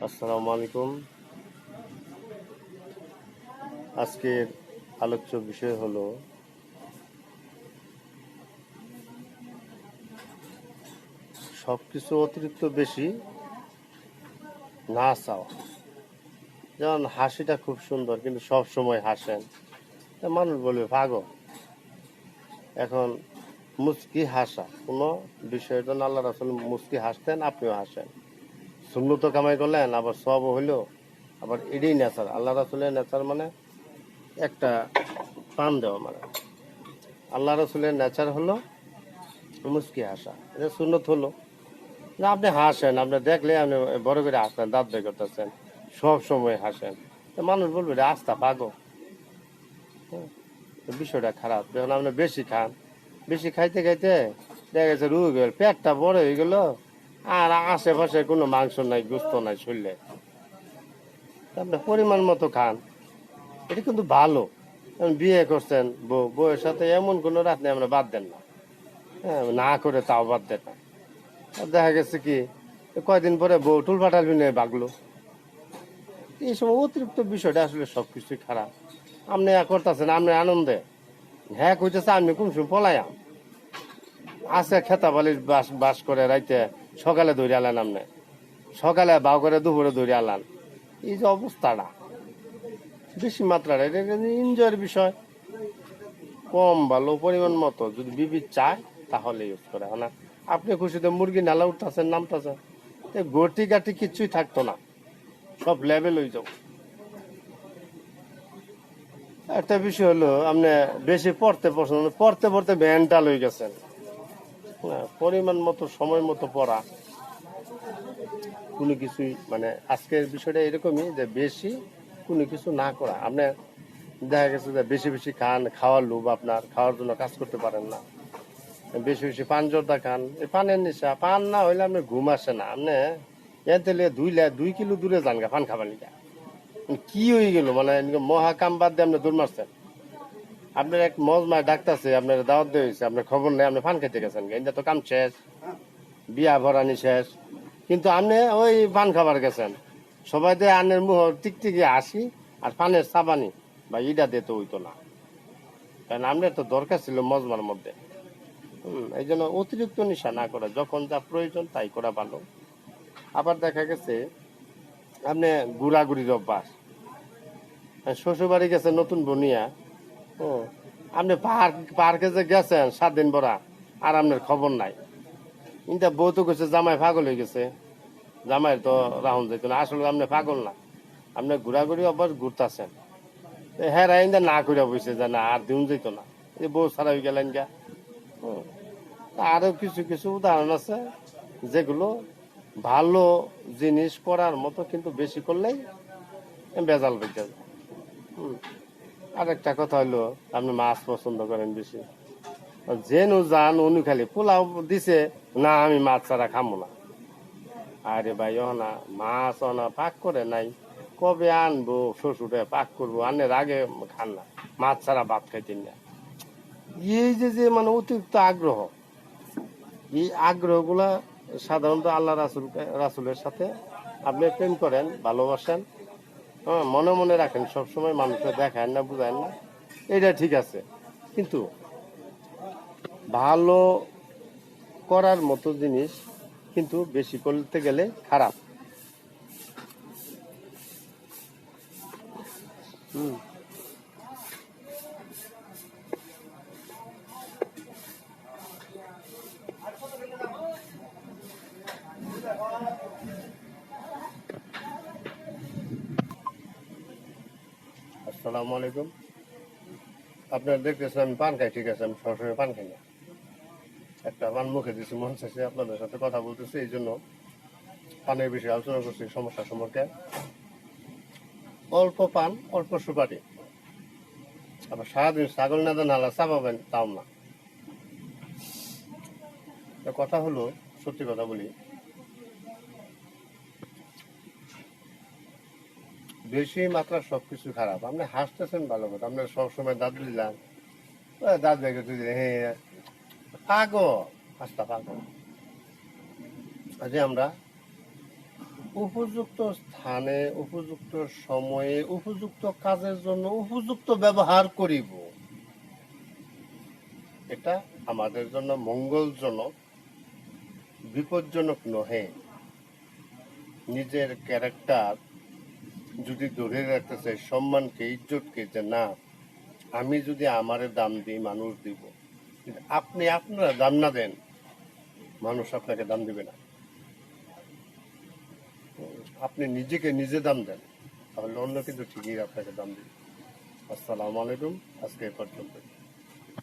আসসালামু আলাইকুম। আজকের আলোচ্য বিষয় হলো সবকিছু অতিরিক্ত বেশি না চাওয়া। যেমন হাসিটা খুব সুন্দর, কিন্তু সব সময় হাসেন, তা মানুষ বলবে পাগল। এখন মুচকি হাসা কোনো বিষয়ের জন্য আল্লাহ রাসূল মুচকি হাসতেন, আপনিও হাসেন। সুন্নত কামাই করলেন, আবার সবও হইলো, আবার এটাই নেচার। আল্লাহ রাসূলের নেচার মানে একটা পান দেওয়া, মানে আল্লাহ রাসূলের নেচার হলো মুচকি হাসা। এটা সুন্নত হলো না, আপনি হাসেন, আপনি দেখলে আপনি বড় করে হাসেন, দাঁত বের করতেছেন, সব সময় হাসেন, তো মানুষ বলবে রে আস্তা পাগল। হ্যাঁ, তো বিষয়টা খারাপ। যখন আপনি বেশি খান, বেশি খাইতে খাইতে দেখা গেছে রুই গেল, পেটটা বড় হয়ে গেল, আর আশেপাশে কোনো মাংস নাই, গোস্ত নাই শরীরে। আপনি পরিমাণ মতো খান, এটা কিন্তু ভালো। বিয়ে করছেন, বউয়ের সাথে এমন কোনো রাত নেই আমরা বাদ দেন না। হ্যাঁ, না করে তাও বাদ দেন না। দেখা গেছে কি কয়দিন পরে বউ টুল পাঠাল নিয়ে বাগলো। এই সময় অতিরিক্ত বিষয়টা আসলে সবকিছুই খারাপ। আপনি করতেছেন আপনি আনন্দে, হ্যাঁ কইতেছে আপনি কোন সময় পলায়াম আছে খেতা বালির বাস বাস করে রাইতে, সকালে ধরে আলেন, আপনি সকালে বাউ করে দুপুরে ধরে আলান। এই যে অবস্থাটা বেশি মাত্রাটা, এটা এনজয়ের বিষয়। কম ভালো পরিমাণ মতো যদি বিবি চায় তাহলে ইউজ করে না। আপনি খুশিতে মুরগি নালা উঠতেছেন, নামতেছেন, গটি গাটি কিচ্ছুই থাকতো না, সব লেভেল হয়ে যাবো। একটা বিষয় হলো আপনি বেশি পড়তে পছন্দ, পড়তে পড়তে মেন্টাল হয়ে গেছেন। হ্যাঁ, পরিমাণ মতো সময় মতো পড়া কোনো কিছুই, মানে আজকের বিষয়টা এরকমই যে বেশি কোনো কিছু না করা। আপনি দেখা গেছে যে বেশি বেশি খান, খাওয়ার লোভ, আপনার খাওয়ার জন্য কাজ করতে পারেন না, বেশি বেশি পান জর্দা খান, এই পানের নেশা। পান না হইলে আপনি ঘুম আসে না, আপনি এর তেলে 2 কিলো দূরে যান গা পান খাবার নিকা। কি হয়ে গেল, মানে মহাকাম বাদ দিয়ে আপনি দৌড় মারছেন। আপনার এক মজমায় ডাকতেছে, আপনার দাওয়াত দেওয়া হয়েছে, আপনার খবর নেই, আপনি পান খেতে গেছেন, এটা তো কাম শেষ, বিয়া ভরানি শেষ, কিন্তু আপনি ওই পান খাবার গেছেন। সবাই দিয়ে আনের মুহ টিকটিকি আসি, আর পানের সাবানি বা ইটা দিয়ে তো হইতো না, কারণ আপনার তো দরকার ছিল মজমার মধ্যে। এই জন্য অতিরিক্ত নেশা না করা, যখন যা প্রয়োজন তাই করা ভালো। আবার দেখা গেছে আপনি ঘোরাঘুরির অভ্যাস, শ্বশুর বাড়ি গেছে নতুন বনিয়া, আপনি পার্কে যে গেছেন 7 দিন ভরা, আর আপনার খবর নাই। কিন্তু বউ তো গেছে জামাই পাগল হয়ে গেছে, জামাই তো রাহুল যেত না, আসলে আপনি পাগল না, আপনি ঘোরাঘুরি অভ্যাস ঘুরতেছেন। হ্যাঁ রাইন্দা না করে বসে যে না আর দিন যেত না, এই বউ ছাড়া হয়ে গেলেন গা। আরো কিছু কিছু উদাহরণ আছে যেগুলো ভালো জিনিস করার মতো, কিন্তু বেশি করলেই বেজাল বেঁচে যায়। আরেকটা কথা হইলো, আপনি মাছ পছন্দ করেন বেশি, যেনু যান উনি খালি পোলাও দিছে, না আমি মাছ ছাড়া খামো না। আরে ভাই ও না, মাছ না পাক করে নাই, কবে আনবো শ্বশুরে পাক করবো, আনের আগে খান না, মাছ ছাড়া ভাত খাইতেন না। এই যে যে মানে অতিরিক্ত আগ্রহ, এই আগ্রহগুলা সাধারণত আল্লাহ রাসুলের সাথে আপনি প্রেম করেন, ভালোবাসেন, হ্যাঁ মনে মনে রাখেন, সবসময় মানুষের দেখায় না, বুঝায় না, এটা ঠিক আছে। কিন্তু ভালো করার মতো জিনিস কিন্তু বেশি করতে গেলে খারাপ। হুম। আসসালামু আলাইকুম। আপনার দেখতেছেন আমি পান খাই, ঠিক আছে, আমি সবসময় পান খাই না। একটা পান মুখে দিচ্ছি, মন চাইছে আপনাদের সাথে কথা বলতেছি, এই জন্য পানের বিষয়ে আলোচনা করছি, সমস্যা সম্পর্কে। অল্প পান অল্প সুপারি, আবার সারাদিন ছাগল না দেন হালা চাপাবেন তাও না। কথা হলো, সত্যি কথা বলি, বেশি মাত্রা সবকিছু খারাপ। আপনি হাসতেছেন ভালো কথা, আপনার সবসময় দাঁত বুঝলাম, দাঁত বেগে তুই হ্যাঁ পাগল, হাসতা পাগল। আজ আমরা উপযুক্ত স্থানে, উপযুক্ত সময়ে, উপযুক্ত কাজের জন্য উপযুক্ত ব্যবহার করিব, এটা আমাদের জন্য মঙ্গলজনক, বিপজ্জনক নহে। নিজের ক্যারেক্টার যদি ধরে রাখতে চাই, সম্মানকে, ইজ্জতকে, যে না আমি যদি আমারে দাম দিই মানুষ দিব, আপনি আপনারা দাম না দেন মানুষ আপনাকে দাম দিবে না। আপনি নিজেকে নিজে দাম দেন, তাহলে অন্য কিন্তু ঠিকই আপনাকে দাম দিবে। আসসালামু আলাইকুম, আজকে এ পর্যন্ত।